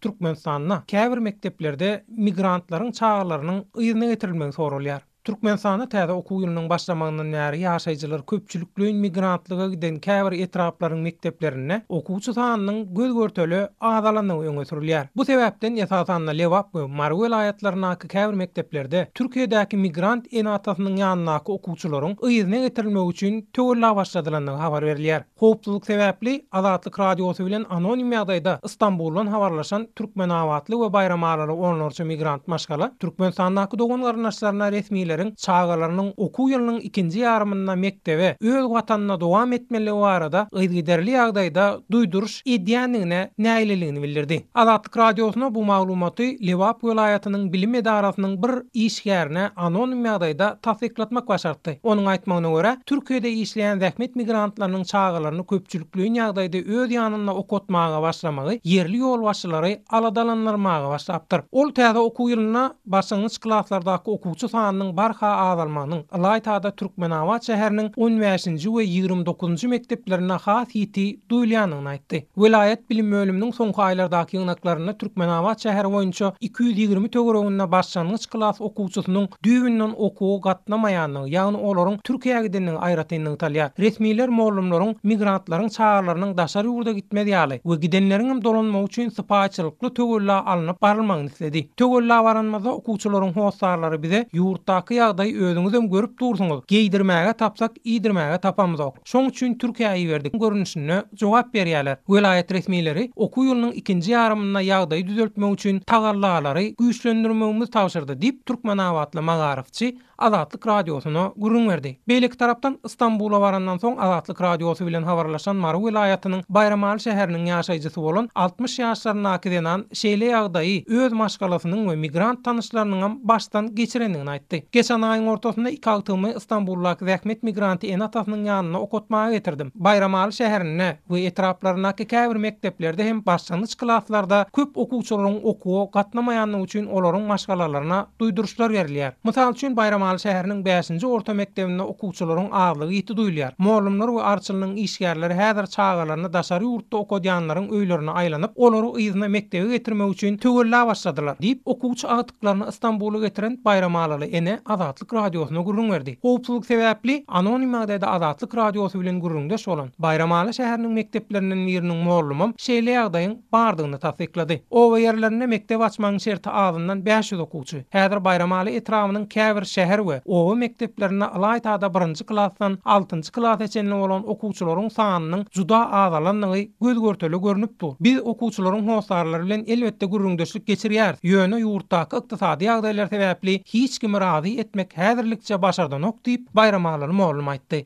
Türkmenistanyna käbir mekteplerde migrantlaryň çağalarynyň ýerine getirilmegi sorulýar. Türkmenistanda täze okuw ýylynyň başlamagynyň näri ýaşaýjylar köpçülikli migrantlyga giden käbir etraplaryň mekteplerine okuwçy sanynyň göz görteli azalanyny öňe sürilýär. Bu sebäpden ýasasanna Lewap we Mary vilayatlarynyň käbir mekteplerde Türkiýedäki migrant enatasynyň ýanynaky okuwçylaryň ýerine getirilmegi üçin töwerler başladylandygy habar berilýär. Howpsuzlyk sebäpli Azatlyk radiosy bilen anonim ýagdaýda Istanbuldan habarlaşan türkmen awatly we bayram arary onlarça migrant maşgala Türkmenistandaky dogan garnaşlaryna resmiler çağalarynyň okuw ýylynyň ikinji ýarymynda mektebe öz watanyna dowam etmeligi barada ýygyderli ýagdaýda duýduruş edýändigine näýleligini bildirdi. Azatlyk radiosyna bu maglumaty Lewap vilayatynyň bilim edarasynyň bir işgärine anonim ýagdaýda tasdiklatmak başardy. Onuň aýtmagyna görä, Türkiýede işleýän zähmet migrantlarynyň çağalaryny köpçülikli ýagdaýda öz ýanyna okutmaga başlamagy yerli ýol başçylary aladalanmaga başlapdyr. Ol täze okuw ýylyna başlangyç klaslardaky okuwçy sanynyň barha azalmanyň Alaytada Türkmenawat şäheriniň 15-nji we 29-njy mekteplerine has ýeti duýulýanyny aýtdy. Vilayet bilim bölüminiň soňky aýlardaky ýygnaklaryna Türkmenawat şäheri boýunça 220 töwereginde başlangyç klas okuwçysynyň düýbünden okuw gatnamaýanyny, ýagny olaryň Türkiýeге gidenini aýratynyny talýar. Resmiler mollumlaryň migrantlaryň çağalarynyň daşary ýurda gitmediýäli we gidenleriň dolanmagy üçin sypaçylykly töwerler alınıp barylmagyny istedi. Töwerler baranmazda okuwçylaryň howsarlary bize ýurtdaky ýagdaý özüňizem görüp dursuňyz. Geýdirmäge tapsak, ýydirmäge tapamyzok. Şoň üçin Türkiýe'ye berdik görünüşine jogap berýärler. Vilayet resmileri okuw ýylynyň ikinji ýarymynda ýagdaý düzeltmek üçin tagarlalary güýçlendirmegimiz tawşyrdy diýip Türkmenawatly Magarifçi Azatlyk radiosyna gurrun berdi. Beýleki tarapdan Istanbula barandan soň Azatlyk radiosy bilen habarlaşan Mary vilayatynyň Bayramali şäheriniň ýaşaýjysy bolan 60 ýaşlaryna denan şeýle ýagdaýy öz maşgalasynyň we migrant tanışlarynyň başdan geçirendigini aýtdy. Geçen aýyň ortasynda 2 agtymy Istanbuldaky zähmet migranty enatasynyň ýanyna okutmaga getirdim. Bayramali şäherine we etraplarynaky käbir mekteplerde hem başlangyç klaslarda köp okuwçylaryň okuw gatnamaýanyny üçin olaryň maşgalalaryna duýduruşlar berilýär. Mysal üçin Bayramali şäheriniň 5-nji orta mektebinde okuwçylaryň azlygy ýeti duýulýar. Mollumlar we arçylynyň işgärleri häzir çağalaryny daşary ýurtda okudýanlaryň öýlerine aýlanyp, olary ýygyna mektebe getirmek üçin töwerler başladylar diýip okuwçy agtyklaryny Istanbula getiren Bayramali ene Azatlyk radiosyna gurrun berdi. Howpsuzlyk sebäpli anonim ýagdaýda Azatlyk radiosy bilen gurrundaş bolan Bayramali şäheriniň mekteplerinden biriniň mollumam şeýle ýagdaýyň bardygyny tasdiklady. O ýerlerine mektep açmagyň şerti azyndan 500 okuwçy. Häzir Bayramali etrafynyň käbir şäher we owa mekteplerine Alaytada 1-nji klasdan 6-njy klasa geçenli bolan okuwçylaryň sanynyň juda azalandygy göz görteli görünüp dur. Biz okuwçylaryň howsarlary bilen elbetde gurrundaşlyk geçirýär. Ýöne ýurtdaky ykdysady ýagdaýlar sebäpli hiç kimi razy etmek häzirlikçe başardan ok diýip Bayramali mollum aýtdy.